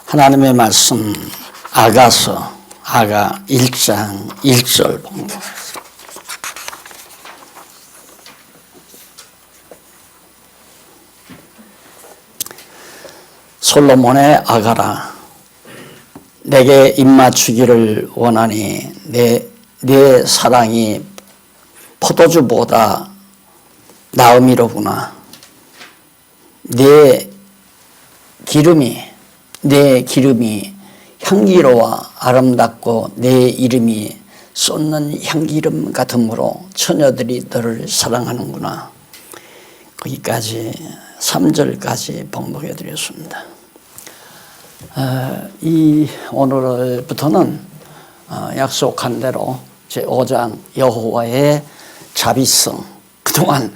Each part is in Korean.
하나님의 말씀 아가서 아가 1장 1절 봉독. 솔로몬의 아가라, 내게 입맞추기를 원하니 내 사랑이 포도주보다 나음이로구나. 내 기름이 향기로워 아름답고 내 이름이 쏟는 향기름 같으므로 처녀들이 너를 사랑하는구나. 거기까지 3절까지 봉독해 드렸습니다. 오늘부터는 약속한 대로 제5장 여호와의 자비성, 그동안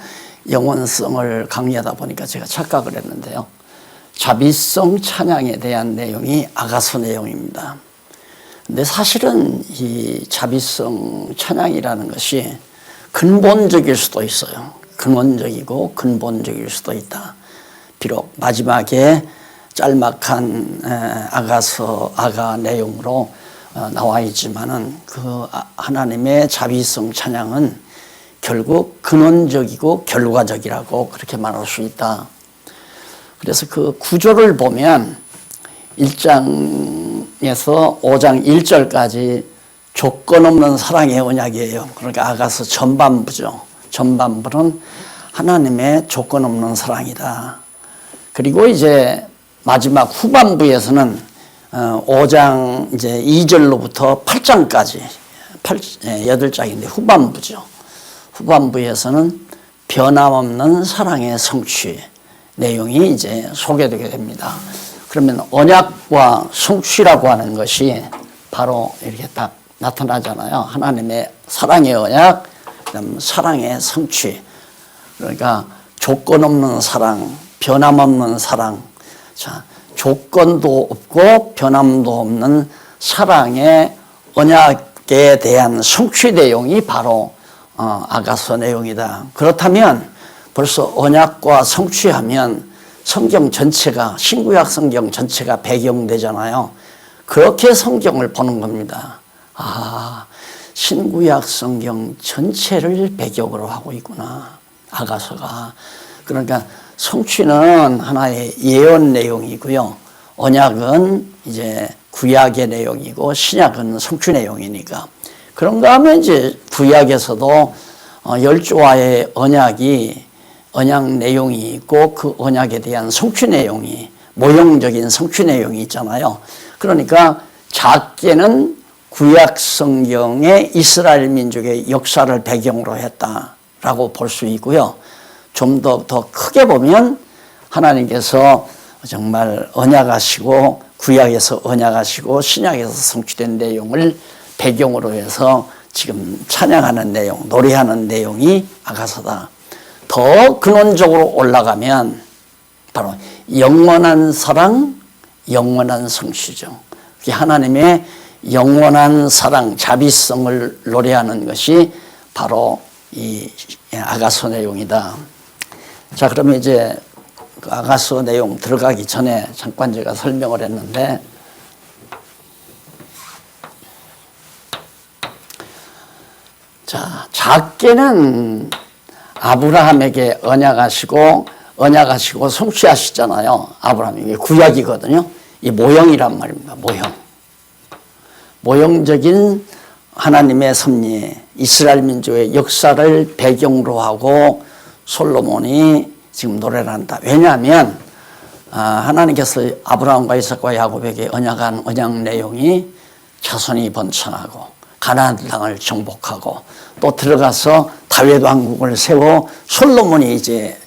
영원성을 강의하다 보니까 제가 착각을 했는데요. 자비성 찬양에 대한 내용이 아가서 내용입니다. 근데 사실은 이 자비성 찬양이라는 것이 근본적일 수도 있어요. 근원적이고 근본적일 수도 있다. 비록 마지막에 짤막한 아가 내용으로 나와 있지만은 그 하나님의 자비성 찬양은 결국 근원적이고 결과적이라고 그렇게 말할 수 있다. 그래서 그 구조를 보면 1장에서 5장 1절까지 조건 없는 사랑의 언약이에요. 그러니까 아가서 전반부죠. 전반부는 하나님의 조건 없는 사랑이다. 그리고 이제 마지막 후반부에서는 5장 이제 2절로부터 8장까지 8장인데 후반부죠. 후반부에서는 변함없는 사랑의 성취 내용이 이제 소개되게 됩니다. 그러면 언약과 성취라고 하는 것이 바로 이렇게 딱 나타나잖아요. 하나님의 사랑의 언약, 그다음 사랑의 성취. 그러니까 조건 없는 사랑, 변함없는 사랑. 자, 조건도 없고 변함도 없는 사랑의 언약에 대한 성취 내용이 바로 아가서 내용이다. 그렇다면 벌써 언약과 성취하면 성경 전체가, 신구약 성경 전체가 배경되잖아요. 그렇게 성경을 보는 겁니다. 신구약 성경 전체를 배경으로 하고 있구나, 아가서가. 그러니까 성취는 하나의 예언 내용이고요. 언약은 이제 구약의 내용이고 신약은 성취 내용이니까. 그런가 하면 이제 구약에서도 10조와의 언약 내용이 있고 그 언약에 대한 성취 내용이, 모형적인 성취 내용이 있잖아요. 그러니까 작게는 구약 성경의 이스라엘 민족의 역사를 배경으로 했다라고 볼 수 있고요. 좀 더 크게 보면 하나님께서 정말 언약하시고 구약에서 언약하시고 신약에서 성취된 내용을 배경으로 해서 지금 찬양하는 내용, 노래하는 내용이 아가서다. 더 근원적으로 올라가면 바로 영원한 사랑, 영원한 성취죠. 하나님의 영원한 사랑, 자비성을 노래하는 것이 바로 이 아가서 내용이다. 자, 그러면 이제 그 아가서 내용 들어가기 전에 잠깐 제가 설명을 했는데, 자, 작게는 아브라함에게 언약하시고 성취하시잖아요. 아브라함이 구약이거든요. 이 모형이란 말입니다. 모형적인 하나님의 섭리, 이스라엘 민족의 역사를 배경으로 하고 솔로몬이 지금 노래를 한다. 왜냐하면 하나님께서 아브라함과 이삭과 야곱에게 언약한 언약 내용이 자손이 번창하고 가나안 땅을 정복하고 또 들어가서 다윗 왕국을 세워 솔로몬이 이제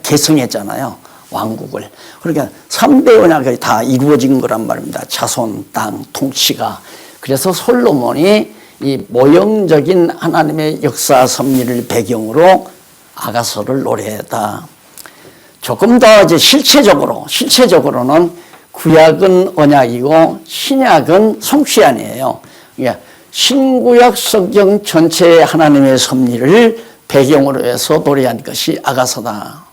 계승했잖아요. 왕국을. 그러니까 3대 언약이 다 이루어진 거란 말입니다. 자손, 땅, 통치가. 그래서 솔로몬이 이 모형적인 하나님의 역사 섭리를 배경으로 아가서를 노래했다. 조금 더 이제 실체적으로는 구약은 언약이고 신약은 성취안이에요. 그러니까 신구약 성경 전체의 하나님의 섭리를 배경으로 해서 노래한 것이 아가서다.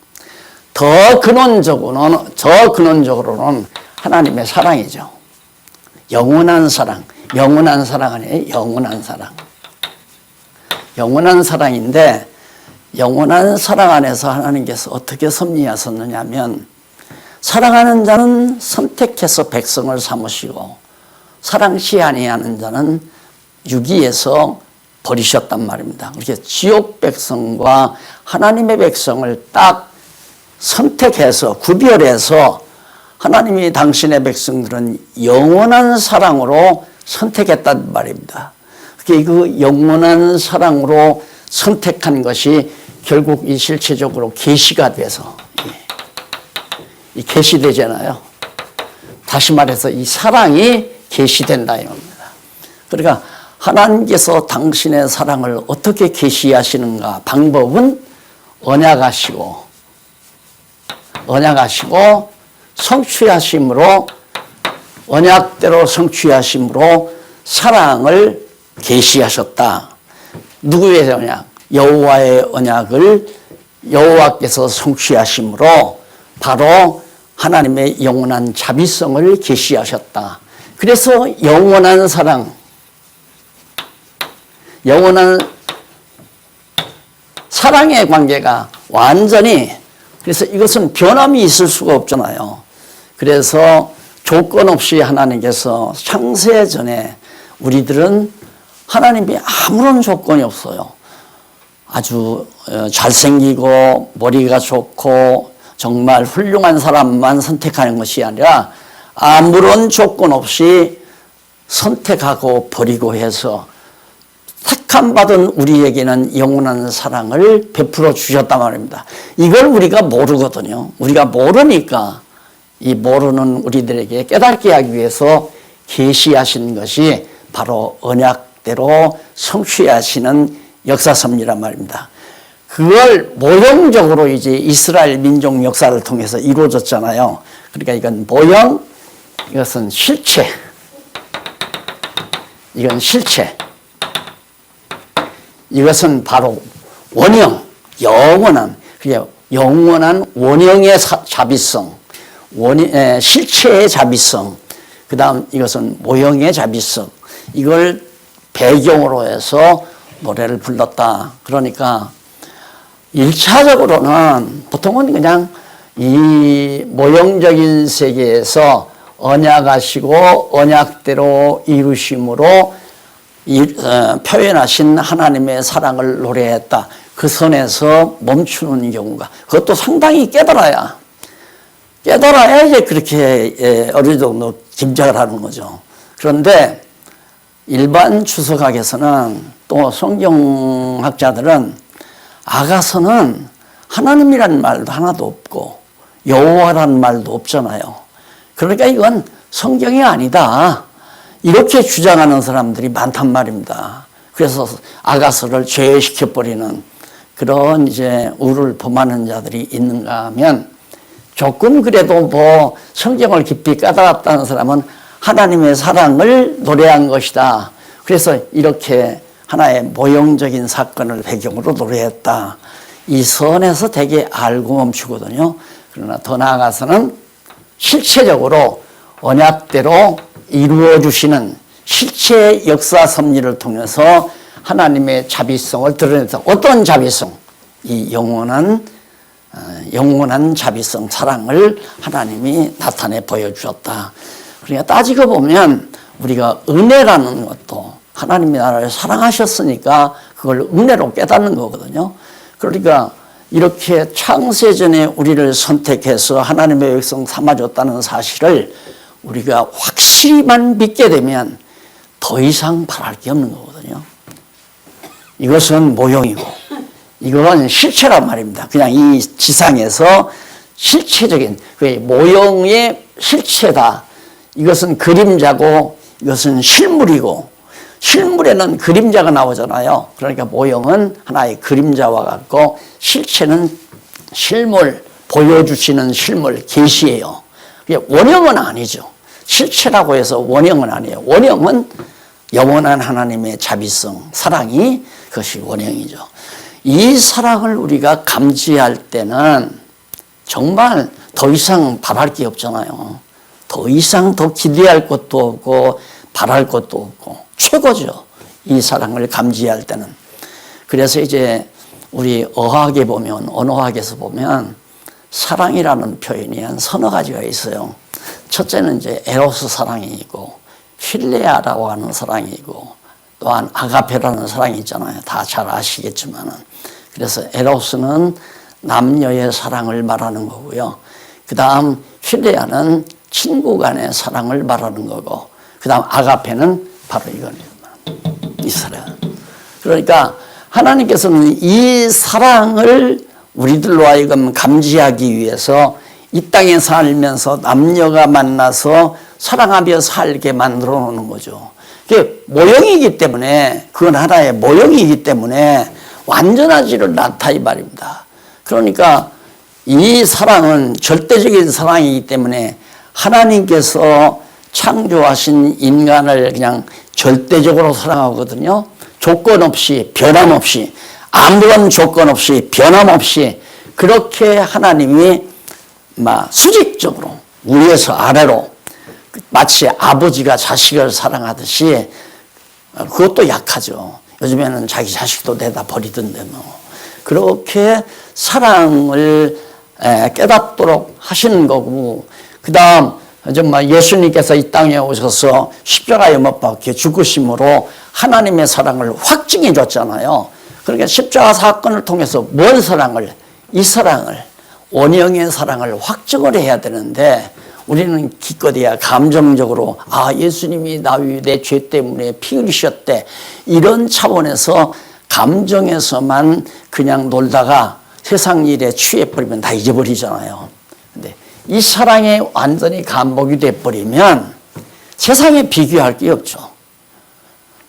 더 근원적으로는 하나님의 사랑이죠. 영원한 사랑. 영원한 사랑 아니에요. 영원한 사랑. 영원한 사랑인데 영원한 사랑 안에서 하나님께서 어떻게 섭리하셨느냐 하면 사랑하는 자는 선택해서 백성을 삼으시고 사랑치 아니하는 자는 유기에서 버리셨단 말입니다. 그렇게 지옥 백성과 하나님의 백성을 딱 선택해서 구별해서 하나님이 당신의 백성들은 영원한 사랑으로 선택했단 말입니다. 그 영원한 사랑으로 선택한 것이 결국 이 실체적으로 계시가 돼서 이 계시되잖아요. 다시 말해서 이 사랑이 계시된다 이겁니다. 그러니까 하나님께서 당신의 사랑을 어떻게 계시하시는가? 방법은 언약하시고 성취하심으로 언약대로 성취하심으로 사랑을 계시하셨다. 누구의 언약? 여호와의 언약을 여호와께서 성취하심으로 바로 하나님의 영원한 자비성을 계시하셨다. 그래서 영원한 사랑, 영원한 사랑의 관계가 완전히, 그래서 이것은 변함이 있을 수가 없잖아요. 그래서 조건 없이 하나님께서 창세 전에 우리들은 하나님이 아무런 조건이 없어요. 아주 잘생기고 머리가 좋고 정말 훌륭한 사람만 선택하는 것이 아니라 아무런 조건 없이 선택하고 버리고 해서 택함받은 우리에게는 영원한 사랑을 베풀어 주셨단 말입니다. 이걸 우리가 모르거든요. 우리가 모르니까 이 모르는 우리들에게 깨닫게 하기 위해서 계시하신 것이 바로 언약대로 성취하시는 역사섭리란 말입니다. 그걸 모형적으로 이제 이스라엘 민족 역사를 통해서 이루어졌잖아요. 그러니까 이건 모형, 이것은 실체. 이건 실체. 이것은 바로 원형, 영원한, 영원한 원형의 자비성, 실체의 자비성, 그 다음 이것은 모형의 자비성, 이걸 배경으로 해서 노래를 불렀다. 그러니까 1차적으로는 보통은 그냥 이 모형적인 세계에서 언약하시고 언약대로 이루심으로 표현하신 하나님의 사랑을 노래했다. 그 선에서 멈추는 경우가, 그것도 상당히 깨달아야 이제 그렇게 어느 정도 짐작을 하는 거죠. 그런데 일반 주석학에서는 또 성경학자들은 아가서는 하나님이라는 말도 하나도 없고 여호와라는 말도 없잖아요. 그러니까 이건 성경이 아니다. 이렇게 주장하는 사람들이 많단 말입니다. 그래서 아가서를 죄시켜버리는 그런 이제 우를 범하는 자들이 있는가 하면 조금 그래도 뭐 성경을 깊이 깨달았다는 사람은 하나님의 사랑을 노래한 것이다. 그래서 이렇게 하나의 모형적인 사건을 배경으로 노래했다. 이 선에서 되게 알고 멈추거든요. 그러나 더 나아가서는 실체적으로 언약대로 이루어주시는 실체의 역사 섭리를 통해서 하나님의 자비성을 드러내서 어떤 자비성? 이 영원한 자비성, 사랑을 하나님이 나타내 보여주셨다. 그러니까 따지고 보면 우리가 은혜라는 것도 하나님이 나를 사랑하셨으니까 그걸 은혜로 깨닫는 거거든요. 그러니까 이렇게 창세전에 우리를 선택해서 하나님의 백성 삼아줬다는 사실을 우리가 확실히만 믿게 되면 더 이상 바랄 게 없는 거거든요. 이것은 모형이고 이건 실체란 말입니다. 그냥 이 지상에서 실체적인 모형의 실체다. 이것은 그림자고 이것은 실물이고 실물에는 그림자가 나오잖아요. 그러니까 모형은 하나의 그림자와 같고 실체는 실물, 보여주시는 실물, 계시예요. 원형은 아니죠. 실체라고 해서 원형은 아니에요. 원형은 영원한 하나님의 자비성, 사랑이 그것이 원형이죠. 이 사랑을 우리가 감지할 때는 정말 더 이상 바랄 게 없잖아요. 더 더 이상 더 기대할 것도 없고 바랄 것도 없고 최고죠. 이 사랑을 감지할 때는. 그래서 이제 우리 어학에 보면, 언어학에서 보면 사랑이라는 표현이 한 서너 가지가 있어요. 첫째는 이제 에로스 사랑이 있고, 필레아라고 하는 사랑이 있고, 또한 아가페라는 사랑이 있잖아요. 다 잘 아시겠지만은. 그래서 에로스는 남녀의 사랑을 말하는 거고요. 그 다음 필레아는 친구 간의 사랑을 말하는 거고, 그 다음 아가페는 바로 이거네요. 이 사랑. 그러니까 하나님께서는 이 사랑을 우리들로 하여금 감지하기 위해서 이 땅에 살면서 남녀가 만나서 사랑하며 살게 만들어 놓는 거죠. 그게 모형이기 때문에, 그건 하나의 모형이기 때문에 완전하지를 않다 이 말입니다. 그러니까 이 사랑은 절대적인 사랑이기 때문에 하나님께서 창조하신 인간을 그냥 절대적으로 사랑하거든요. 조건 없이, 변함없이, 아무런 조건 없이, 변함없이 그렇게 하나님이 막 수직적으로 위에서 아래로 마치 아버지가 자식을 사랑하듯이, 그것도 약하죠. 요즘에는 자기 자식도 내다 버리던데 뭐. 그렇게 사랑을 깨닫도록 하시는 거고, 그 다음 정말 예수님께서 이 땅에 오셔서 십자가에 못 박혀 죽으심으로 하나님의 사랑을 확증해 줬잖아요. 그러니까 십자가 사건을 통해서 뭔 사랑을, 이 사랑을, 원형의 사랑을 확증을 해야 되는데, 우리는 기껏해야 감정적으로 예수님이 나 위해 내 죄 때문에 피 흘리셨대, 이런 차원에서 감정에서만 그냥 놀다가 세상 일에 취해버리면 다 잊어버리잖아요. 근데 이 사랑에 완전히 감복이 돼버리면 세상에 비교할 게 없죠.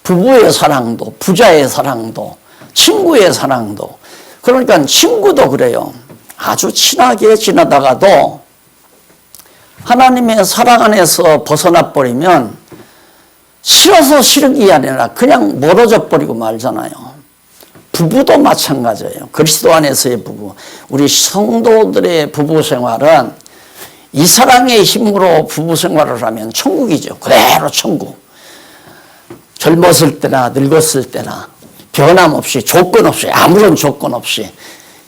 부부의 사랑도, 부자의 사랑도, 친구의 사랑도. 그러니까 친구도 그래요. 아주 친하게 지내다가도 하나님의 사랑 안에서 벗어나 버리면 싫어서 싫은 게 아니라 그냥 멀어져 버리고 말잖아요. 부부도 마찬가지예요. 그리스도 안에서의 부부. 우리 성도들의 부부 생활은 이 사랑의 힘으로 부부 생활을 하면 천국이죠. 그대로 천국. 젊었을 때나 늙었을 때나 변함없이, 조건 없이, 아무런 조건 없이,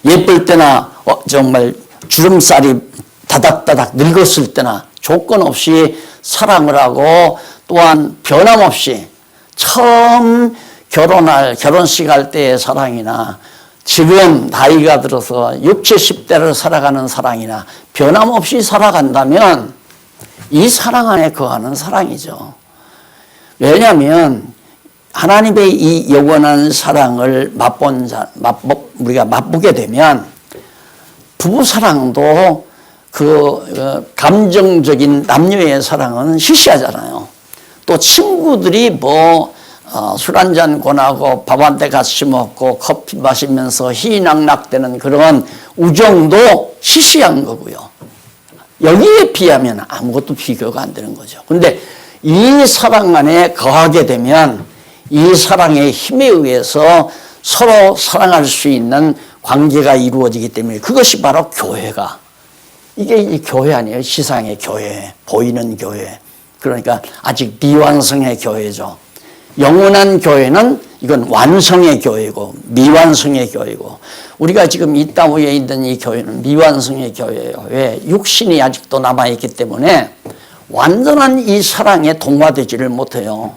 예쁠 때나 정말 주름살이 다닥다닥 늙었을 때나 조건 없이 사랑을 하고, 또한 변함없이 처음 결혼식 할 때의 사랑이나 지금 나이가 들어서 60, 70대를 살아가는 사랑이나 변함없이 살아간다면 이 사랑 안에 거하는 사랑이죠. 왜냐하면 하나님의 이 영원한 사랑을 우리가 맛보게 되면 부부 사랑도 그 감정적인 남녀의 사랑은 시시하잖아요. 또 친구들이 술 한잔 권하고 밥 한 대 같이 먹고 커피 마시면서 희낙낙대는 그런 우정도 시시한 거고요. 여기에 비하면 아무것도 비교가 안 되는 거죠. 그런데 이 사랑 안에 거하게 되면 이 사랑의 힘에 의해서 서로 사랑할 수 있는 관계가 이루어지기 때문에, 그것이 바로 교회가, 이게 이 교회 아니에요. 시상의 교회, 보이는 교회. 그러니까 아직 미완성의 교회죠. 영원한 교회는 이건 완성의 교회고 미완성의 교회고, 우리가 지금 이 땅 위에 있는 이 교회는 미완성의 교회예요. 왜? 육신이 아직도 남아있기 때문에 완전한 이 사랑에 동화되지를 못해요.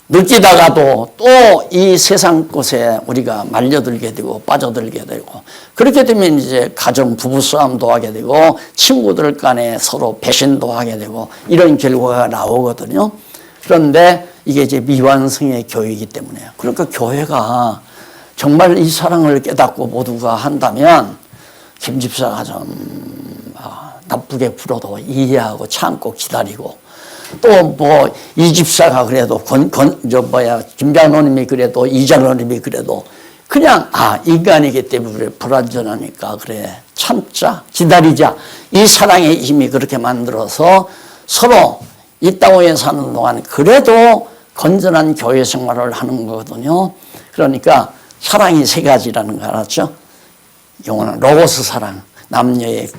느끼다가도 또 이 세상 것에 우리가 말려들게 되고 빠져들게 되고, 그렇게 되면 이제 가정 부부싸움도 하게 되고 친구들 간에 서로 배신도 하게 되고 이런 결과가 나오거든요. 그런데 이게 이제 미완성의 교회이기 때문에요. 그러니까 교회가 정말 이 사랑을 깨닫고 모두가 한다면 김 집사가 좀 나쁘게 굴어도 이해하고 참고 기다리고, 또 이 집사가 그래도 김장로님이 그래도 이장로님이 그래도 그냥 인간이기 때문에 불완전하니까 그래 참자, 기다리자, 이 사랑의 힘이 그렇게 만들어서 서로 이 땅 위에 사는 동안 그래도 건전한 교회 생활을 하는 거거든요. 그러니까 사랑이 세 가지라는 거 알았죠? 영원한 로고스 사랑, 남녀의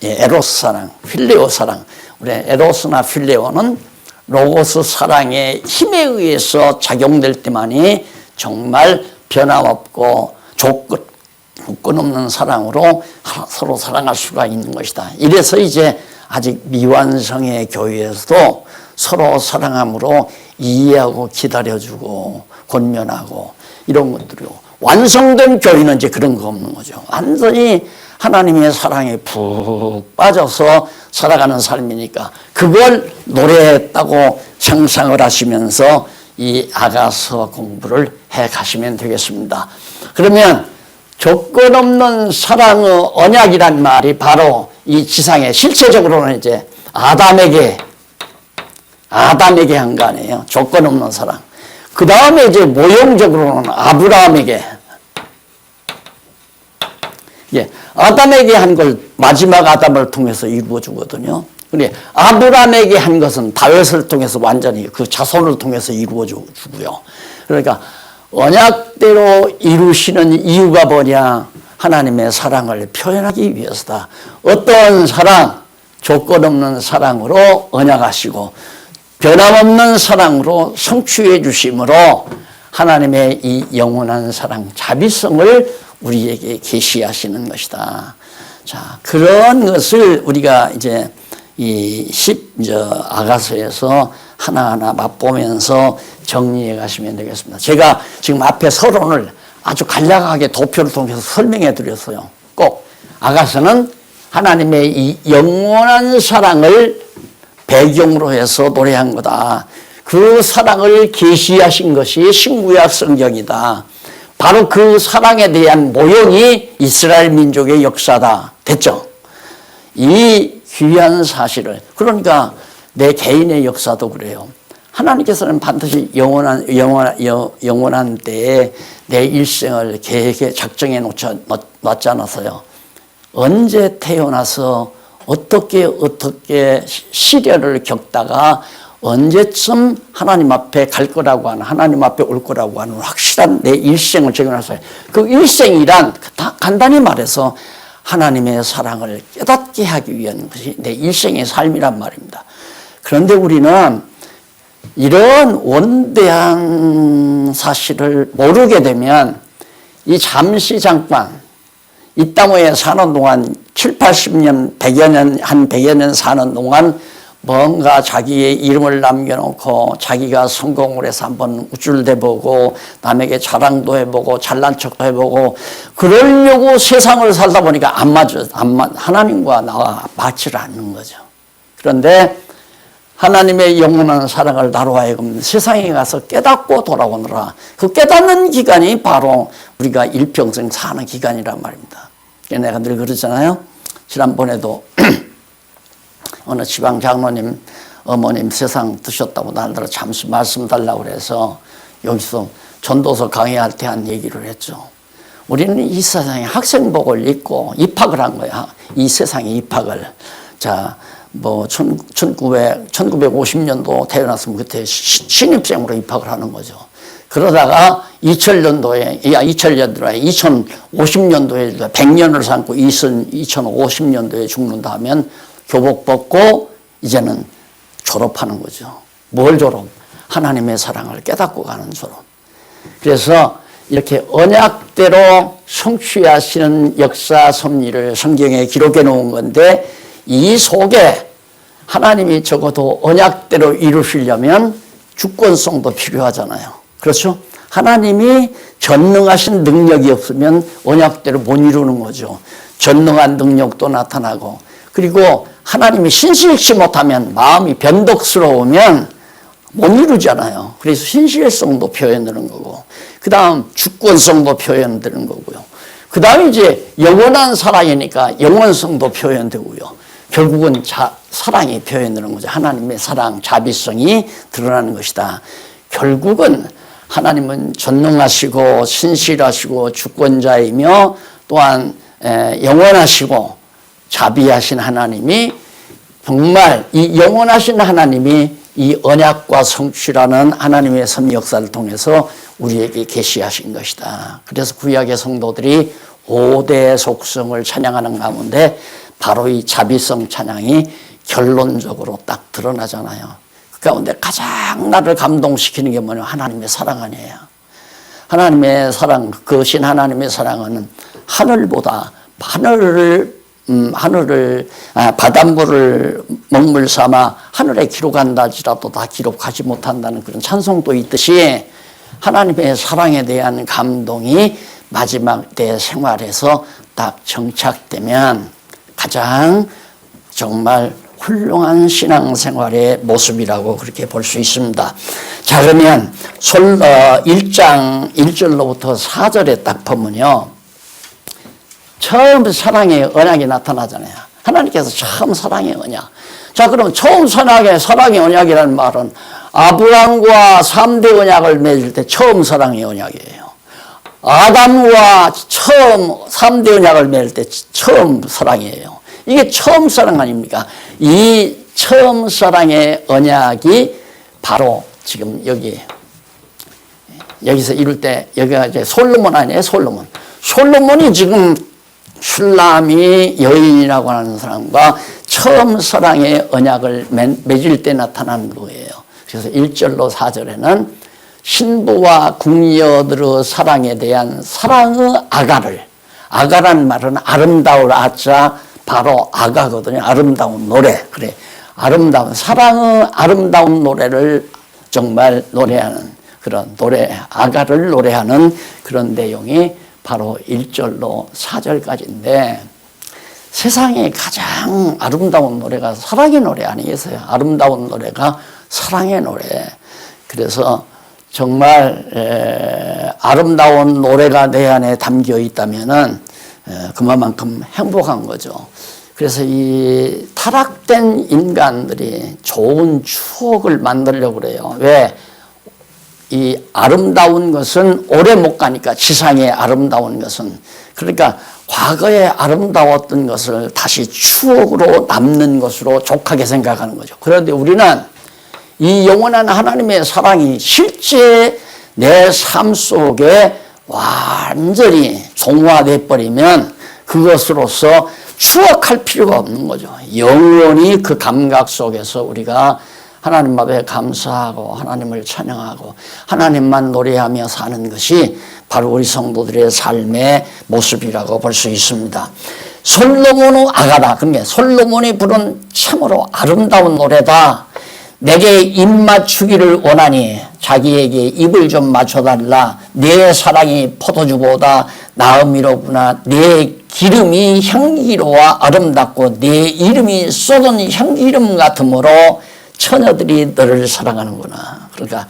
에로스 사랑, 필레오 사랑, 우리 에로스나 필레오는 로고스 사랑의 힘에 의해서 작용될 때만이 정말 변함없고 조건 없는 사랑으로 서로 사랑할 수가 있는 것이다. 이래서 이제 아직 미완성의 교회에서도 서로 사랑함으로 이해하고 기다려주고 권면하고 이런 것들이요. 완성된 교회는 이제 그런 거 없는 거죠. 완전히 하나님의 사랑에 푹 빠져서 살아가는 삶이니까 그걸 노래했다고 상상을 하시면서 이 아가서 공부를 해 가시면 되겠습니다. 그러면 조건 없는 사랑의 언약이란 말이 바로 이 지상에 실체적으로는 이제 아담에게 한 거 아니에요. 조건 없는 사랑. 그 다음에 이제 모형적으로는 아브라함에게. 예, 아담에게 한 걸 마지막 아담을 통해서 이루어 주거든요. 그래, 아브라함에게 한 것은 다윗을 통해서 완전히 그 자손을 통해서 이루어 주고요. 그러니까 언약대로 이루시는 이유가 뭐냐? 하나님의 사랑을 표현하기 위해서다. 어떤 사랑? 조건 없는 사랑으로 언약하시고 변함없는 사랑으로 성취해 주심으로 하나님의 이 영원한 사랑, 자비성을 우리에게 계시하시는 것이다. 자, 그런 것을 우리가 이제 이 아가서에서 하나하나 맛보면서 정리해 가시면 되겠습니다. 제가 지금 앞에 서론을 아주 간략하게 도표를 통해서 설명해 드렸어요. 꼭 아가서는 하나님의 이 영원한 사랑을 배경으로 해서 노래한 거다. 그 사랑을 계시하신 것이 신구약 성경이다. 바로 그 사랑에 대한 모형이 이스라엘 민족의 역사다. 됐죠? 이 귀한 사실을, 그러니까 내 개인의 역사도 그래요. 하나님께서는 반드시 영원한 때에 내 일생을 계획에 작정해 놓지 않았어요. 언제 태어나서 어떻게 시련을 겪다가 언제쯤 하나님 앞에 갈 거라고 하는, 하나님 앞에 올 거라고 하는 확실한 내 일생을 적용했어요. 그 일생이란 간단히 말해서 하나님의 사랑을 깨닫게 하기 위한 것이 내 일생의 삶이란 말입니다. 그런데 우리는 이런 원대한 사실을 모르게 되면 이 잠시 잠깐 이 땅에 사는 동안 7, 80년, 100여 년, 한 100여 년 사는 동안 뭔가 자기의 이름을 남겨놓고 자기가 성공을 해서 한번 우쭐대보고 남에게 자랑도 해보고 잘난 척도 해보고 그러려고 세상을 살다 보니까 하나님과 나와 맞지를 않는 거죠. 그런데 하나님의 영원한 사랑을 나로 하여금 세상에 가서 깨닫고 돌아오느라 그 깨닫는 기간이 바로 우리가 일평생 사는 기간이란 말입니다. 내가 늘 그러잖아요. 지난번에도 어느 지방 장로님 어머님 세상 드셨다고 나더러 잠시 말씀 달라고 그래서 여기서 전도서 강의할 때 한 얘기를 했죠. 우리는 이 세상에 학생복을 입고 입학을 한 거야. 이 세상에 입학을. 자, 1950년도 태어났으면 그때 신입생으로 입학을 하는 거죠. 그러다가 2000년도에 2050년도에 100년을 삼고 2050년도에 죽는다 하면 교복 벗고 이제는 졸업하는 거죠. 뭘 졸업? 하나님의 사랑을 깨닫고 가는 졸업. 그래서 이렇게 언약대로 성취하시는 역사 섭리를 성경에 기록해 놓은 건데 이 속에 하나님이 적어도 언약대로 이루시려면 주권성도 필요하잖아요. 그렇죠? 하나님이 전능하신 능력이 없으면 언약대로 못 이루는 거죠. 전능한 능력도 나타나고 그리고 하나님이 신실치 못하면 마음이 변덕스러우면 못 이루잖아요. 그래서 신실성도 표현되는 거고 그 다음 주권성도 표현되는 거고요. 그 다음에 이제 영원한 사랑이니까 영원성도 표현되고요. 결국은 사랑이 표현되는 거죠. 하나님의 사랑, 자비성이 드러나는 것이다. 결국은 하나님은 전능하시고 신실하시고 주권자이며 또한 영원하시고 자비하신 하나님이 정말 이 영원하신 하나님이 이 언약과 성취라는 하나님의 섭리 역사를 통해서 우리에게 계시하신 것이다. 그래서 구약의 성도들이 5대 속성을 찬양하는 가운데 바로 이 자비성 찬양이 결론적으로 딱 드러나잖아요. 그 가운데 가장 나를 감동시키는 게 뭐냐면 하나님의 사랑 아니에요. 하나님의 사랑, 그 신 하나님의 사랑은 하늘보다 바닷물을 먹물 삼아 하늘에 기록한다 할지라도 다 기록하지 못한다는 그런 찬송도 있듯이 하나님의 사랑에 대한 감동이 마지막 때 생활에서 딱 정착되면 가장 정말 훌륭한 신앙생활의 모습이라고 그렇게 볼 수 있습니다. 자, 그러면 1장 1절로부터 4절에 딱 보면요. 처음 사랑의 언약이 나타나잖아요. 하나님께서 처음 사랑의 언약. 자, 그럼 처음 사랑의 언약이라는 말은 아브라함과 3대 언약을 맺을 때 처음 사랑의 언약이에요. 아담과 처음 3대 언약을 맺을 때 처음 사랑이에요. 이게 처음 사랑 아닙니까? 이 처음 사랑의 언약이 바로 지금 여기서 이룰 때, 여기가 이제 솔로몬 아니에요, 솔로몬. 솔로몬이 지금 슐라미 여인이라고 하는 사람과 처음 사랑의 언약을 맺을 때 나타나는 거예요. 그래서 1절로 4절에는 신부와 궁녀들의 사랑에 대한 사랑의 아가라는 말은 아름다울 아자 바로 아가거든요. 아름다운 노래. 그래. 사랑의 아름다운 노래를 정말 노래하는 그런 아가를 노래하는 그런 내용이 바로 1절로 4절까지인데 세상에 가장 아름다운 노래가 사랑의 노래 아니겠어요? 아름다운 노래가 사랑의 노래. 그래서 정말 아름다운 노래가 내 안에 담겨 있다면은 그만큼 행복한 거죠. 그래서 이 타락된 인간들이 좋은 추억을 만들려고 그래요. 왜? 이 아름다운 것은 오래 못 가니까, 지상의 아름다운 것은. 그러니까 과거에 아름다웠던 것을 다시 추억으로 남는 것으로 족하게 생각하는 거죠. 그런데 우리는 이 영원한 하나님의 사랑이 실제 내 삶 속에 완전히 종화돼 버리면 그것으로서 추억할 필요가 없는 거죠. 영원히 그 감각 속에서 우리가 하나님 앞에 감사하고 하나님을 찬양하고 하나님만 노래하며 사는 것이 바로 우리 성도들의 삶의 모습이라고 볼 수 있습니다. 솔로몬의 아가다. 그러니까 솔로몬이 부른 참으로 아름다운 노래다. 내게 입 맞추기를 원하니 자기에게 입을 좀 맞춰달라. 내 사랑이 포도주보다 나음이로구나. 내 기름이 향기로와 아름답고 내 이름이 쏟은 향기름 같으므로 처녀들이 너를 사랑하는구나. 그러니까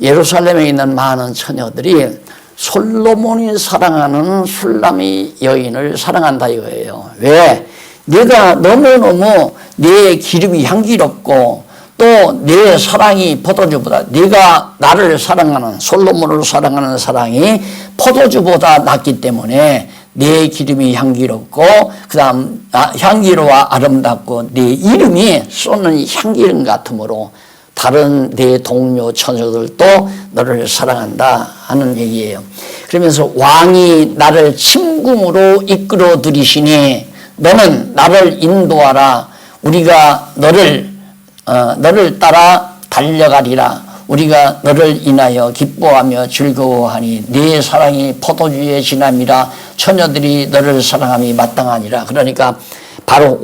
예루살렘에 있는 많은 처녀들이 솔로몬이 사랑하는 슐라미 여인을 사랑한다 이거예요. 왜? 네가 너무너무 내 기름이 향기롭고 또 내 사랑이 포도주보다, 네가 나를 사랑하는, 솔로몬을 사랑하는 사랑이 포도주보다 낫기 때문에 내 기름이 향기롭고 그 다음 향기로와 아름답고 내 이름이 쏟는 향기름 같으므로 다른 내 동료 처녀들도 너를 사랑한다 하는 얘기예요. 그러면서 왕이 나를 침궁으로 이끌어 들이시니 너는 나를 인도하라. 우리가 너를 따라 달려가리라. 우리가 너를 인하여 기뻐하며 즐거워하니 네 사랑이 포도주의 진함이라. 처녀들이 너를 사랑함이 마땅하니라. 그러니까 바로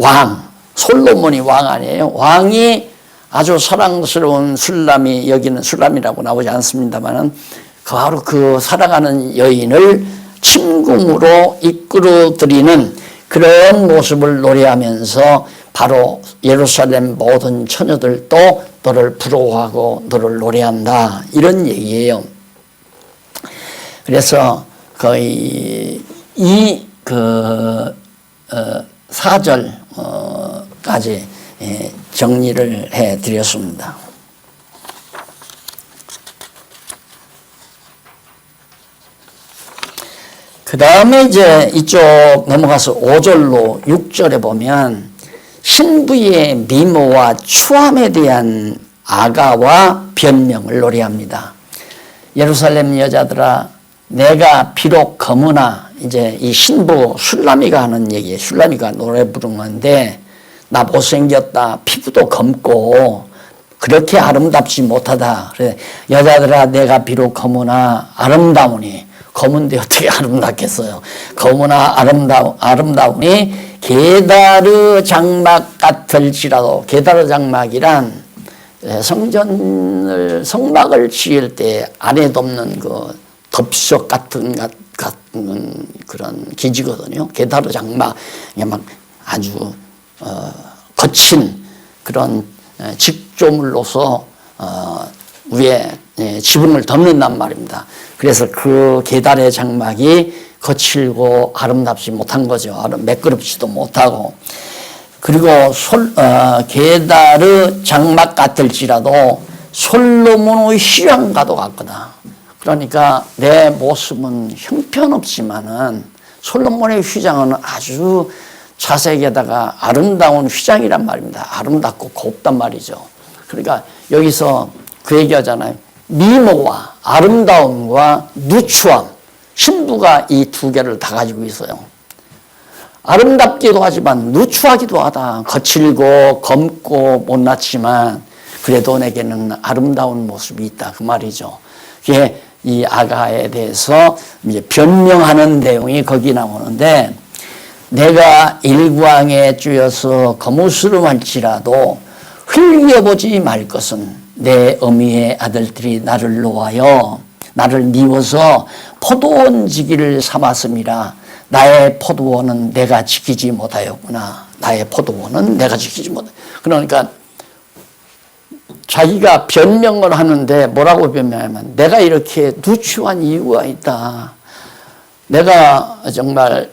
솔로몬이 왕 아니에요. 왕이 아주 사랑스러운 슐라미, 여기는 슐라미라고 나오지 않습니다만은 바로 그 사랑하는 여인을 침궁으로 이끌어들이는 그런 모습을 노래하면서 바로 예루살렘 모든 처녀들도 너를 부러워하고 너를 노래한다. 이런 얘기예요. 그래서 거의 4절까지 정리를 해 드렸습니다. 그 다음에 이제 이쪽 넘어가서 5절로 6절에 보면 신부의 미모와 추함에 대한 아가와 변명을 노래합니다. 예루살렘 여자들아, 내가 비록 검으나, 이제 이 신부 슐라미가 하는 얘기예요. 슐라미가 노래 부른 건데, 나 못생겼다. 피부도 검고 그렇게 아름답지 못하다. 그래 여자들아 내가 비록 검으나 아름다우니 검은데 어떻게 아름답겠어요. 검으나 아름다우니 게다르 장막 같을지라도 같은 장막이란 성막을 지을 때 안에 덮는 그 덮석 같은 그런 기지거든요. 게다르 장막, 막 아주 거친 그런 직조물로서 위에 지붕을 덮는단 말입니다. 그래서 그 게달의 장막이 거칠고 아름답지 못한 거죠. 매끄럽지도 못하고. 그리고 게달의 장막 같을지라도 솔로몬의 휘장과도 같거나. 그러니까 내 모습은 형편없지만은 솔로몬의 휘장은 아주 자색에다가 아름다운 휘장이란 말입니다. 아름답고 곱단 말이죠. 그러니까 여기서 그 얘기하잖아요. 미모와 아름다움과 누추함, 신부가 이 두 개를 다 가지고 있어요. 아름답기도 하지만 누추하기도 하다. 거칠고 검고 못났지만 그래도 내게는 아름다운 모습이 있다. 그 말이죠. 그게 이 아가에 대해서 이제 변명하는 내용이 거기 나오는데 내가 일광에 쬐어서 거무스름할지라도 흘려보지 말 것은 내 어미의 아들들이 나를 놓아여 나를 미워서 포도원 지기를 삼았음이라. 나의 포도원은 내가 지키지 못하였구나. 나의 포도원은 내가 지키지 못하였구나. 그러니까 자기가 변명을 하는데 뭐라고 변명하면 내가 이렇게 누추한 이유가 있다. 내가 정말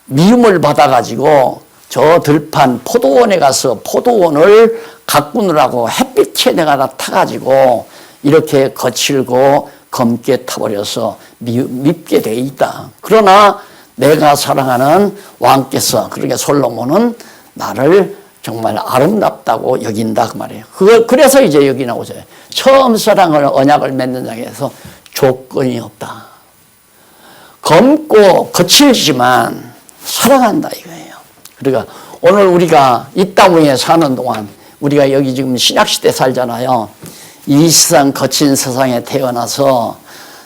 미움을 받아가지고 저 들판 포도원에 가서 포도원을 가꾸느라고 햇빛에 내가 타가지고 이렇게 거칠고 검게 타버려서 밉게 돼 있다. 그러나 내가 사랑하는 왕께서, 그러니까 솔로몬은 나를 정말 아름답다고 여긴다 그 말이에요. 그래서 이제 여기 나오죠. 처음 사랑을 언약을 맺는 장에서 조건이 없다. 검고 거칠지만 사랑한다 이거예요. 그러니까 오늘 우리가 이 땅 위에 사는 동안 우리가 여기 지금 신약시대 살잖아요. 이 세상 거친 세상에 태어나서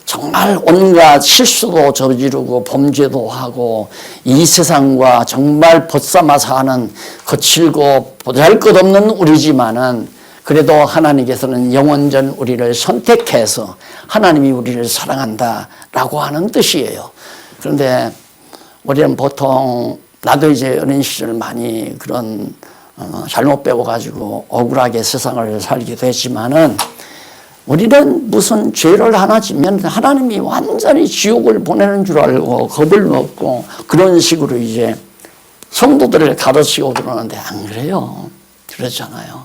정말 온갖 실수도 저지르고 범죄도 하고 이 세상과 정말 벗삼아 사는 거칠고 보잘것없는 우리지만은 그래도 하나님께서는 영원전 우리를 선택해서 하나님이 우리를 사랑한다라고 하는 뜻이에요. 그런데 우리는 보통 나도 이제 어린 시절 많이 그런 잘못 배워가지고 억울하게 세상을 살기도 했지만은 우리는 무슨 죄를 하나 지면 하나님이 완전히 지옥을 보내는 줄 알고 겁을 먹고 그런 식으로 이제 성도들을 가르치고 그러는데 안 그래요. 그렇잖아요.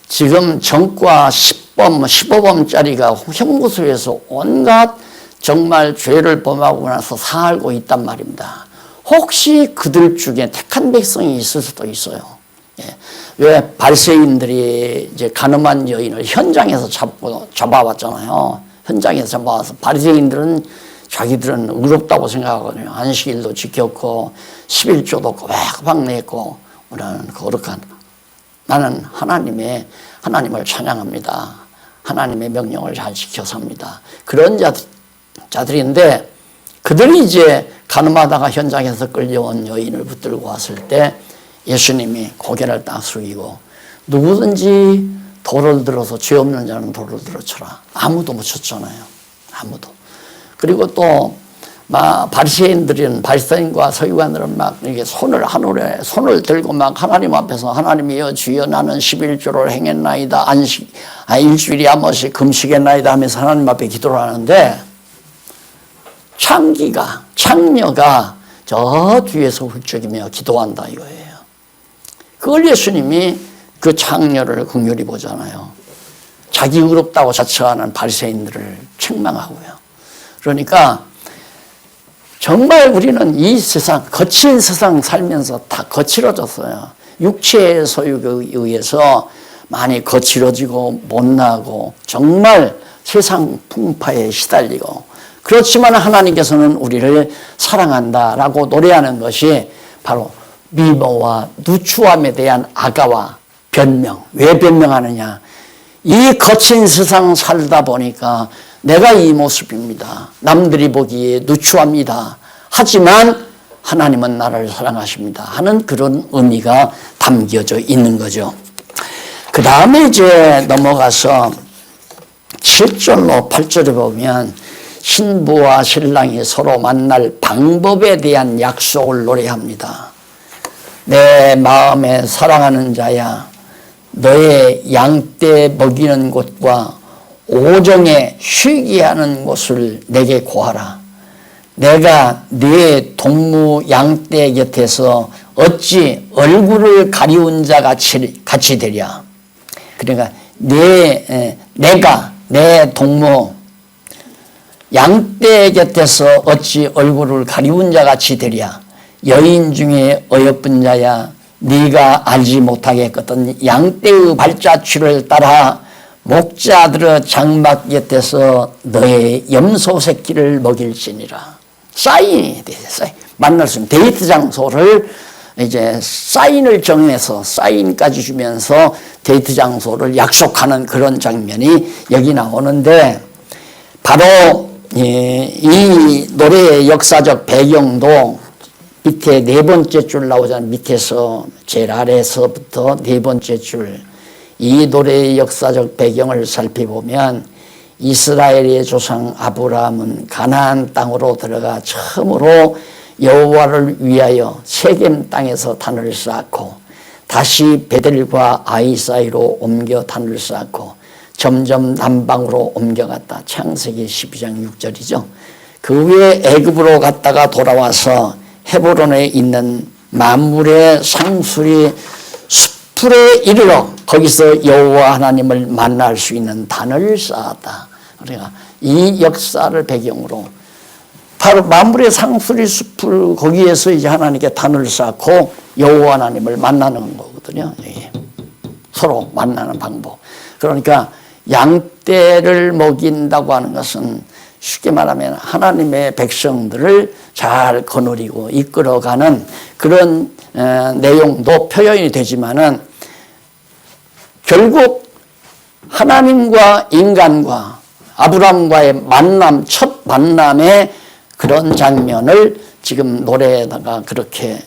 지금 전과 10범, 15범짜리가 형무소에서 온갖 정말 죄를 범하고 나서 살고 있단 말입니다. 혹시 그들 중에 택한 백성이 있을 수도 있어요. 예. 왜 바리새인들이 이제 가늠한 여인을 현장에서 잡아왔잖아요. 현장에서 잡아와서 바리새인들은 자기들은 의롭다고 생각하거든요. 안식일도 지켰고 11조도 꼬박꼬박 냈고 우리는 거룩한 나는 하나님을 찬양합니다. 하나님의 명령을 잘 지켜 삽니다. 그런 자들인데 그들이 이제 가늠하다가 현장에서 끌려온 여인을 붙들고 왔을 때 예수님이 고개를 딱 숙이고 누구든지 돌을 들어서 죄 없는 자는 돌을 들어쳐라. 아무도 못 쳤잖아요. 아무도. 그리고 또 바리새인과 서기관들은 막 이렇게 하늘에 손을 들고 막 하나님 앞에서 하나님이여 주여 나는 11조를 행했나이다. 일주일에 한 번씩 금식했나이다 하면서 하나님 앞에 기도를 하는데 창녀가 저 뒤에서 훌쩍이며 기도한다 이거예요. 그걸 예수님이 그 창녀를 긍휼히 보잖아요. 자기 의롭다고 자처하는 바리새인들을 책망하고요. 그러니까 정말 우리는 이 세상, 거친 세상 살면서 다 거칠어졌어요. 육체의 소유에 의해서 많이 거칠어지고 못나고 정말 세상 풍파에 시달리고 그렇지만 하나님께서는 우리를 사랑한다라고 노래하는 것이 바로 미모와 누추함에 대한 아가와 변명. 왜 변명하느냐? 이 거친 세상 살다 보니까 내가 이 모습입니다. 남들이 보기에 누추합니다. 하지만 하나님은 나를 사랑하십니다 하는 그런 의미가 담겨져 있는 거죠. 그 다음에 이제 넘어가서 7절로 8절에 보면 신부와 신랑이 서로 만날 방법에 대한 약속을 노래합니다. 내 마음에 사랑하는 자야, 너의 양떼 먹이는 곳과 오정에 쉬게 하는 곳을 내게 고하라. 내가 네 동무 양떼 곁에서 어찌 얼굴을 가리운 자 같이 되랴. 그러니까 내가 내 동무 양떼 곁에서 어찌 얼굴을 가리운 자 같이 되랴. 여인 중에 어여쁜 자야, 네가 알지 못하겠거든 양떼의 발자취를 따라 목자들의 장막 곁에서 너의 염소 새끼를 먹일지니라. 사인이 돼. 만날 수 있는 데이트 장소를 이제 사인을 정해서 사인까지 주면서 데이트 장소를 약속하는 그런 장면이 여기 나오는데, 바로 이 노래의 역사적 배경도 밑에 네 번째 줄 나오잖아요. 밑에서 제일 아래에서부터 네 번째 줄. 이 노래의 역사적 배경을 살펴보면 이스라엘의 조상 아브라함은 가나안 땅으로 들어가 처음으로 여호와를 위하여 세겜 땅에서 단을 쌓고 다시 베델과 아이 사이로 옮겨 단을 쌓고 점점 남방으로 옮겨갔다. 창세기 12장 6절이죠. 그 후에 애굽으로 갔다가 돌아와서 헤브론에 있는 만물의 상수리 숲에 이르러 거기서 여호와 하나님을 만날 수 있는 단을 쌓았다. 그러니까 이 역사를 배경으로 바로 만물의 상수리 숲을 거기에서 이제 하나님께 단을 쌓고 여호와 하나님을 만나는 거거든요. 서로 만나는 방법. 그러니까 양떼를 먹인다고 하는 것은 쉽게 말하면 하나님의 백성들을 잘 거느리고 이끌어가는 그런 내용도 표현이 되지만은 결국 하나님과 인간과 아브라함과의 만남, 첫 만남의 그런 장면을 지금 노래에다가 그렇게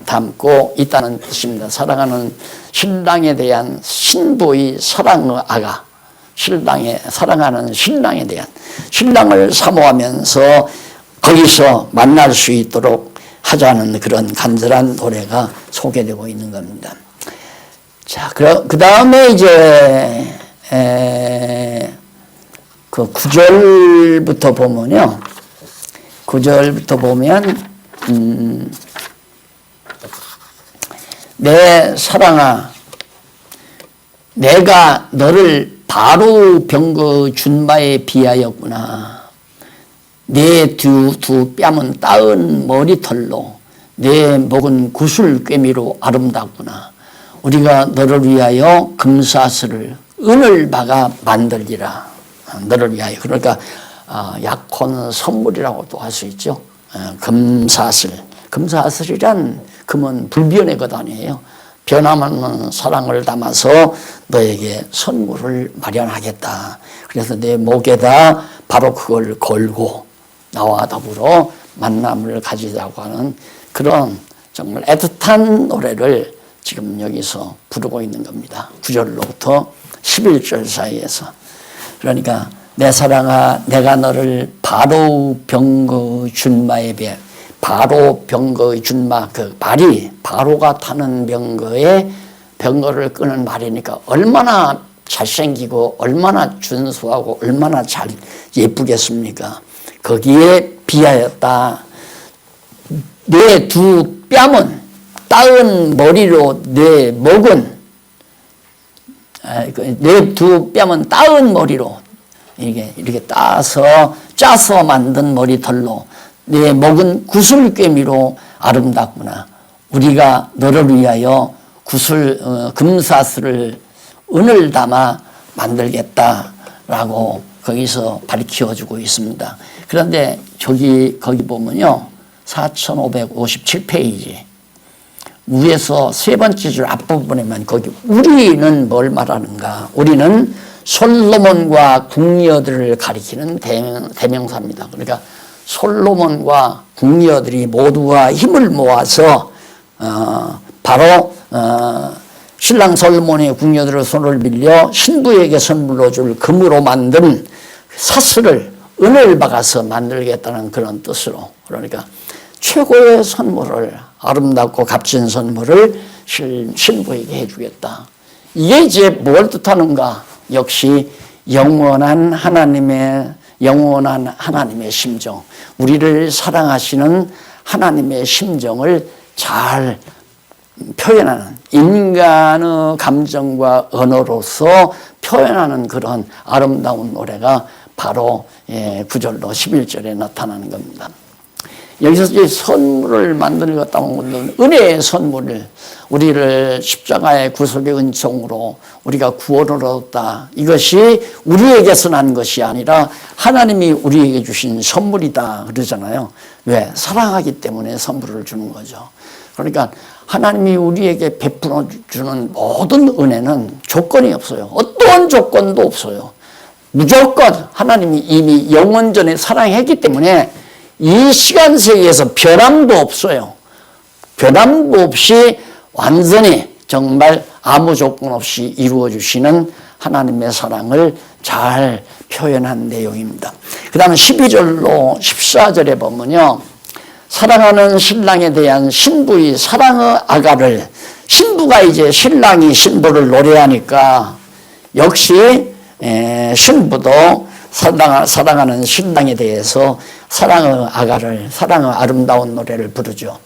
담고 있다는 뜻입니다. 사랑하는 신랑에 대한 신부의 사랑의 아가, 사랑하는 신랑에 대한, 신랑을 사모하면서 거기서 만날 수 있도록 하자는 그런 간절한 노래가 소개되고 있는 겁니다. 자, 그 다음에 이제 그 9절부터 보면요. 9절부터 보면 내 사랑아, 내가 너를 바로 병거 준바에 비하였구나. 내 두 뺨은 따은 머리털로 내 목은 구슬꿰미로 아름답구나. 우리가 너를 위하여 금사슬을 은을 박아 만들리라. 너를 위하여. 그러니까 약혼 선물이라고도 할 수 있죠. 금사슬. 금사슬이란 금은 불변의 것 아니에요. 변함없는 사랑을 담아서 너에게 선물을 마련하겠다. 그래서 내 목에다 바로 그걸 걸고 나와 더불어 만남을 가지자고 하는 그런 정말 애틋한 노래를 지금 여기서 부르고 있는 겁니다. 9절로부터 11절 사이에서. 그러니까 내 사랑아, 내가 너를 바로 병거 준마에 비해, 바로 병거의 준마, 그 말이 바로가 타는 병거를 끄는 말이니까 얼마나 잘생기고 얼마나 준수하고 얼마나 잘 예쁘겠습니까? 거기에 비하였다. 내 두 뺨은 따은 머리로 내 목은, 내 두 뺨은 따은 머리로 이렇게 짜서 만든 머리털로 내 목은 구슬꿰미로 아름답구나. 우리가 너를 위하여 금사슬을 은을 담아 만들겠다라고 거기서 밝혀주고 있습니다. 그런데 거기 보면요, 4557페이지 위에서 세 번째 줄 앞부분에만 거기 우리는 뭘 말하는가? 우리는 솔로몬과 궁녀들을 가리키는 대명사입니다. 그러니까 솔로몬과 궁녀들이 모두가 힘을 모아서 바로 신랑 솔로몬의 궁녀들의 손을 빌려 신부에게 선물로 줄 금으로 만든 사슬을 은을 박아서 만들겠다는 그런 뜻으로, 그러니까 최고의 선물을, 아름답고 값진 선물을 신부에게 해주겠다. 이게 이제 뭘 뜻하는가? 역시 영원한 하나님의 심정, 우리를 사랑하시는 하나님의 심정을 잘 표현하는, 인간의 감정과 언어로서 표현하는 그런 아름다운 노래가 바로 9절로 11절에 나타나는 겁니다. 여기서 이제 선물을 만들었다는 것은 은혜의 선물을, 우리를 십자가의 구속의 은총으로 우리가 구원을 얻었다. 이것이 우리에게서 난 것이 아니라 하나님이 우리에게 주신 선물이다 그러잖아요. 왜? 사랑하기 때문에 선물을 주는 거죠. 그러니까 하나님이 우리에게 베풀어 주는 모든 은혜는 조건이 없어요. 어떠한 조건도 없어요. 무조건 하나님이 이미 영원전에 사랑했기 때문에 이 시간 세계에서 변함도 없어요. 변함도 없이 완전히 정말 아무 조건 없이 이루어 주시는 하나님의 사랑을 잘 표현한 내용입니다. 그 다음에 12절로 14절에 보면요, 사랑하는 신랑에 대한 신부의 사랑의 아가를, 신부가 이제 신랑이 신부를 노래하니까 역시 신부도 사랑하는 신랑에 대해서 사랑의 아가를, 사랑의 아름다운 노래를 부르죠.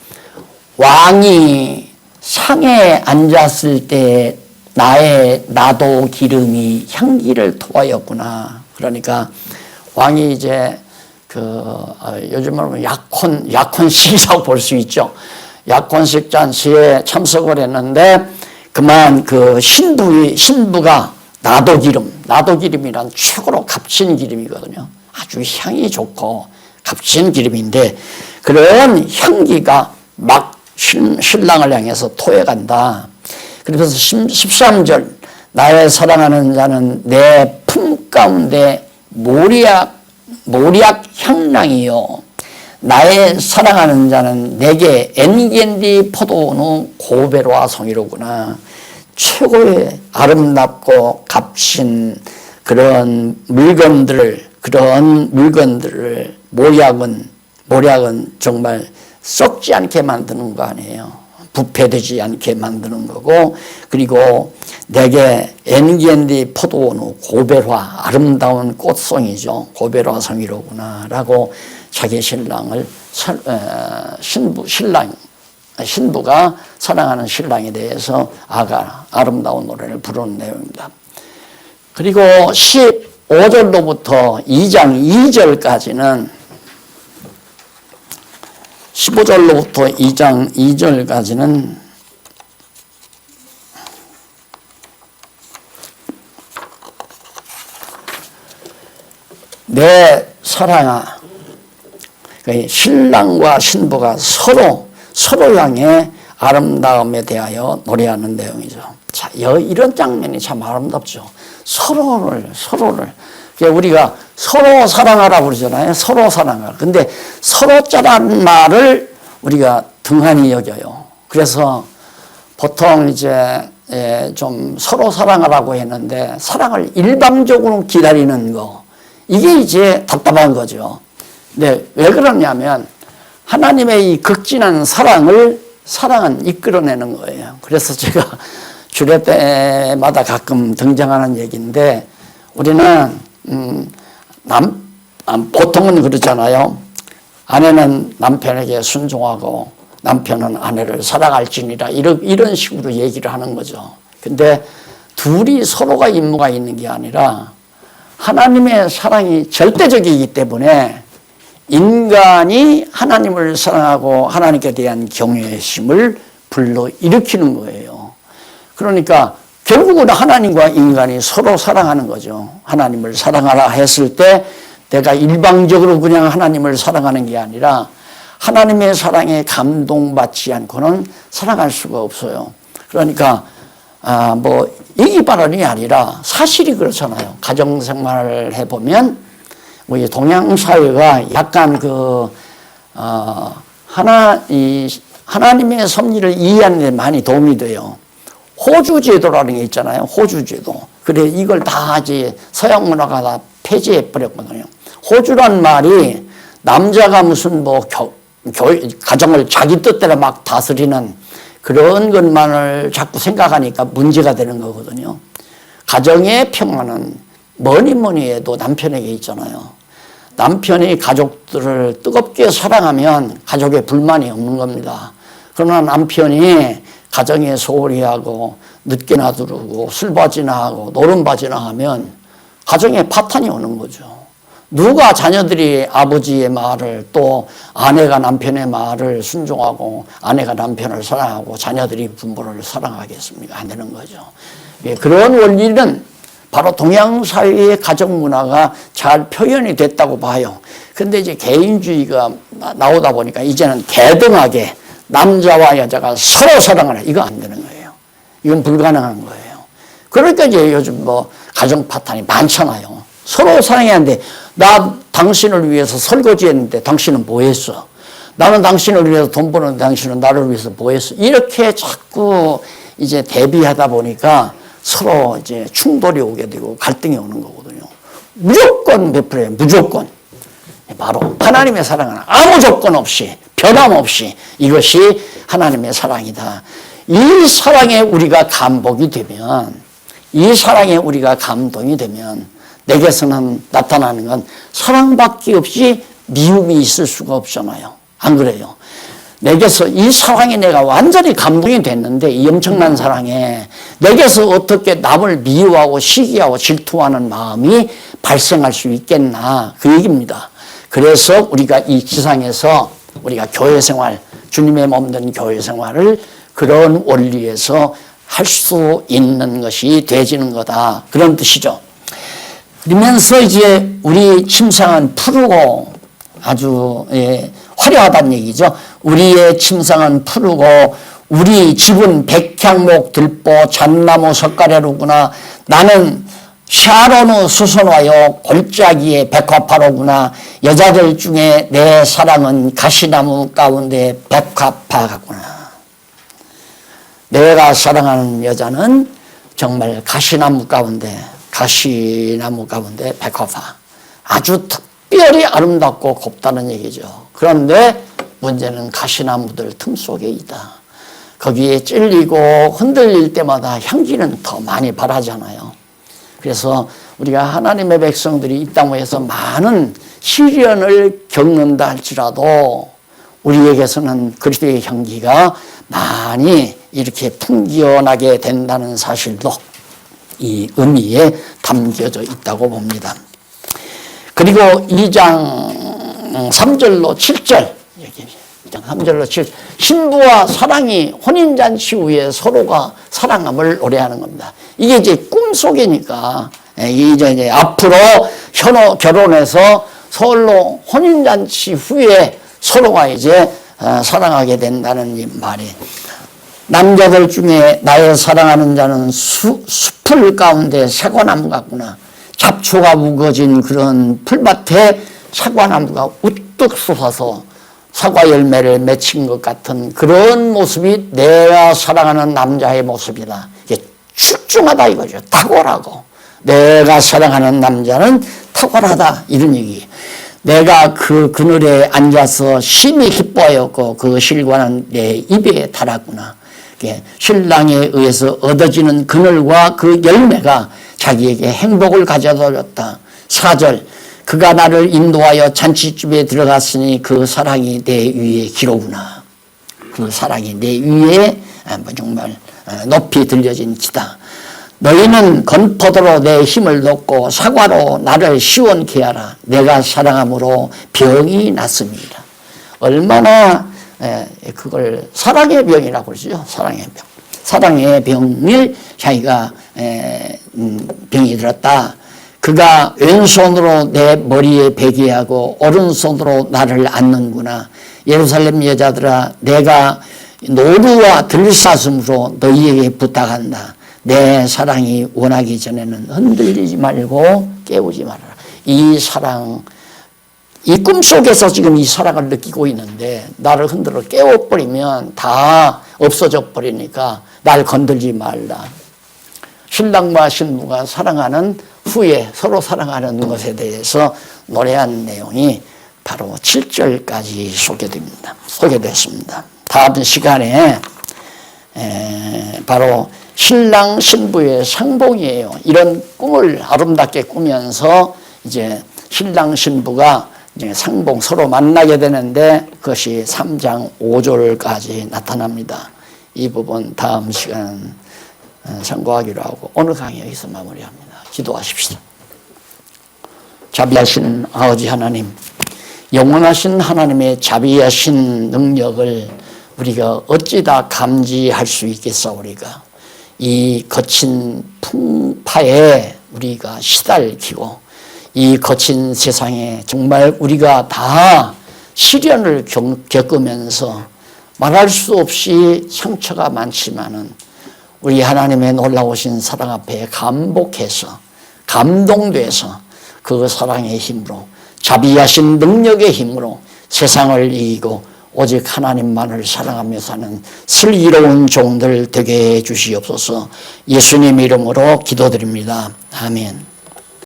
왕이 상에 앉았을 때 나도 기름이 향기를 토하였구나. 그러니까 왕이 이제 요즘으로 보면 약혼식이라고 볼 수 있죠. 약혼식 잔치에 참석을 했는데 그만 그 신부가 나도기름이란 최고로 값진 기름이거든요. 아주 향이 좋고 값진 기름인데 그런 향기가 막 신랑을 향해서 토해간다. 그래서 13절, 나의 사랑하는 자는 내 품 가운데 모략 향랑이요, 나의 사랑하는 자는 내게 엔겐디 포도원의 고베로와 성이로구나. 최고의 아름답고 값진 그런 물건들을 모략은 정말 썩지 않게 만드는 거 아니에요. 부패되지 않게 만드는 거고, 그리고 내게 엔겐디 포도원의 고베화, 아름다운 꽃송이죠. 고베화 성이로구나 라고 자기 신랑을 신부가 사랑하는 신랑에 대해서 아름다운 노래를 부르는 내용입니다. 그리고 15절로부터 2장 2절까지는 15절로부터 2장 2절까지는 내 사랑아, 신랑과 신부가 서로 향해 아름다움에 대하여 노래하는 내용이죠. 자, 이런 장면이 참 아름답죠. 서로를 우리가 서로 사랑하라고 그러잖아요. 서로 사랑하라. 근데 서로자라는 말을 우리가 등한히 여겨요. 그래서 보통 이제 좀 서로 사랑하라고 했는데 사랑을 일방적으로 기다리는 거, 이게 이제 답답한 거죠. 근데 왜 그러냐면 하나님의 이 극진한 사랑은 이끌어내는 거예요. 그래서 제가 주례 때마다 가끔 등장하는 얘기인데, 우리는 보통은 그러잖아요. 아내는 남편에게 순종하고 남편은 아내를 사랑할지니라, 이런 식으로 얘기를 하는 거죠. 근데 둘이 서로가 임무가 있는 게 아니라 하나님의 사랑이 절대적이기 때문에 인간이 하나님을 사랑하고 하나님께 대한 경외심을 불러일으키는 거예요. 그러니까 결국은 하나님과 인간이 서로 사랑하는 거죠. 하나님을 사랑하라 했을 때 내가 일방적으로 그냥 하나님을 사랑하는 게 아니라 하나님의 사랑에 감동받지 않고는 살아갈 수가 없어요. 그러니까 뭐 얘기 발언이 아니라 사실이 그렇잖아요. 가정생활을 해보면 우리 동양 사회가 약간 하나님의 섭리를 이해하는 데 많이 도움이 돼요. 호주제도라는 게 있잖아요. 호주제도. 그래 이걸 다 이제 서양 문화가 다 폐지해 버렸거든요. 호주란 말이 남자가 무슨 뭐 가정을 자기 뜻대로 막 다스리는 그런 것만을 자꾸 생각하니까 문제가 되는 거거든요. 가정의 평화는 뭐니 해도 남편에게 있잖아요. 남편이 가족들을 뜨겁게 사랑하면 가족에 불만이 없는 겁니다. 그러나 남편이 가정에 소홀히 하고 늦게 놔두고 술바지나 하고 노름바지나 하면 가정에 파탄이 오는 거죠. 누가 자녀들이 아버지의 말을 또 아내가 남편의 말을 순종하고 아내가 남편을 사랑하고 자녀들이 부모를 사랑하겠습니까? 안 되는 거죠. 그런 원리는 바로 동양 사회의 가정 문화가 잘 표현이 됐다고 봐요. 근데 이제 개인주의가 나오다 보니까 이제는 대등하게 남자와 여자가 서로 사랑하라. 이거 안 되는 거예요. 이건 불가능한 거예요. 그러니까 이제 요즘 뭐 가정 파탄이 많잖아요. 서로 사랑해야 하는데 나 당신을 위해서 설거지 했는데 당신은 뭐 했어? 나는 당신을 위해서 돈 버는데 당신은 나를 위해서 뭐 했어? 이렇게 자꾸 이제 대비하다 보니까 서로 이제 충돌이 오게 되고 갈등이 오는 거거든요. 무조건 베풀어요. 무조건. 바로 하나님의 사랑은 아무 조건 없이 변함없이 이것이 하나님의 사랑이다. 이 사랑에 우리가 감복이 되면 이 사랑에 우리가 감동이 되면 내게서는 나타나는 건 사랑밖에 없이 미움이 있을 수가 없잖아요. 안 그래요? 내게서 이 사랑에 내가 완전히 감동이 됐는데 이 엄청난 사랑에 내게서 어떻게 남을 미워하고 시기하고 질투하는 마음이 발생할 수 있겠나 그 얘기입니다. 그래서 우리가 이 지상에서 우리가 교회 생활 주님의 몸된 교회 생활을 그런 원리에서 할 수 있는 것이 되지는 거다 그런 뜻이죠. 그러면서 이제 우리 침상은 푸르고 아주 화려하다는 얘기죠. 우리의 침상은 푸르고 우리 집은 백향목 들보 잣나무 석가래로구나. 나는 샤로누 수선화요 골짜기의 백화파로구나. 여자들 중에 내 사랑은 가시나무 가운데 백화파 같구나. 내가 사랑하는 여자는 정말 가시나무 가운데 백화파. 아주 특별히 아름답고 곱다는 얘기죠. 그런데 문제는 가시나무들 틈 속에 있다. 거기에 찔리고 흔들릴 때마다 향기는 더 많이 바라잖아요. 그래서 우리가 하나님의 백성들이 이 땅에서 많은 시련을 겪는다 할지라도 우리에게서는 그리스도의 향기가 많이 이렇게 풍겨나게 된다는 사실도 이 의미에 담겨져 있다고 봅니다. 그리고 2장 3절로 7절 2장 3절로 7절 신부와 사랑이 혼인잔치 후에 서로가 사랑함을 노래하는 겁니다. 이게 이제 꿈속이니까 이제 앞으로 결혼해서 서로 혼인잔치 후에 서로가 이제 사랑하게 된다는 이 말이 남자들 중에 나의 사랑하는 자는 숲을 가운데 사과나무 같구나. 잡초가 우거진 그런 풀밭에 사과나무가 우뚝 솟아서 사과 열매를 맺힌 것 같은 그런 모습이 내가 사랑하는 남자의 모습이다. 이게 출중하다 이거죠. 탁월하고. 내가 사랑하는 남자는 탁월하다 이런 얘기. 내가 그 그늘에 앉아서 심히 기뻐하였고 그 실과는 내 입에 달았구나. 신랑에 의해서 얻어지는 그늘과 그 열매가 자기에게 행복을 가져다 줬다. 4절 그가 나를 인도하여 잔치집에 들어갔으니 그 사랑이 내 위에 기로구나. 그 사랑이 내 위에 정말 높이 들려진 지다. 너희는 건포도로 내 힘을 돕고 사과로 나를 시원케 하라. 내가 사랑함으로 병이 났습니다. 얼마나 그걸 사랑의 병이라고 그러죠. 사랑의 병. 사랑의 병을 자기가 병이 들었다. 그가 왼손으로 내 머리에 베게 하고 오른손으로 나를 안는구나. 예루살렘 여자들아 내가 노루와 들사슴으로 너희에게 부탁한다. 내 사랑이 원하기 전에는 흔들리지 말고 깨우지 말아라. 이 사랑, 이 꿈속에서 지금 이 사랑을 느끼고 있는데 나를 흔들어 깨워버리면 다 없어져 버리니까 날 건들지 말라. 신랑과 신부가 사랑하는 후에 서로 사랑하는 것에 대해서 노래한 내용이 바로 7절까지 소개됐습니다. 다음 시간에 바로 신랑 신부의 상봉이에요. 이런 꿈을 아름답게 꾸면서 이제 신랑 신부가 이제 상봉 서로 만나게 되는데 그것이 3장 5절까지 나타납니다. 이 부분 다음 시간 참고하기로 하고 오늘 강의 여기서 마무리합니다. 기도하십시다. 자비하신 아버지 하나님, 영원하신 하나님의 자비하신 능력을 우리가 어찌다 감지할 수 있겠사오리까. 이 거친 풍파에 우리가 시달리고 이 거친 세상에 정말 우리가 다 시련을 겪으면서 말할 수 없이 상처가 많지만은 우리 하나님의 놀라우신 사랑 앞에 감복해서 감동돼서 그 사랑의 힘으로 자비하신 능력의 힘으로 세상을 이기고 오직 하나님만을 사랑하며 사는 슬기로운 종들 되게 해 주시옵소서. 예수님 이름으로 기도드립니다. 아멘.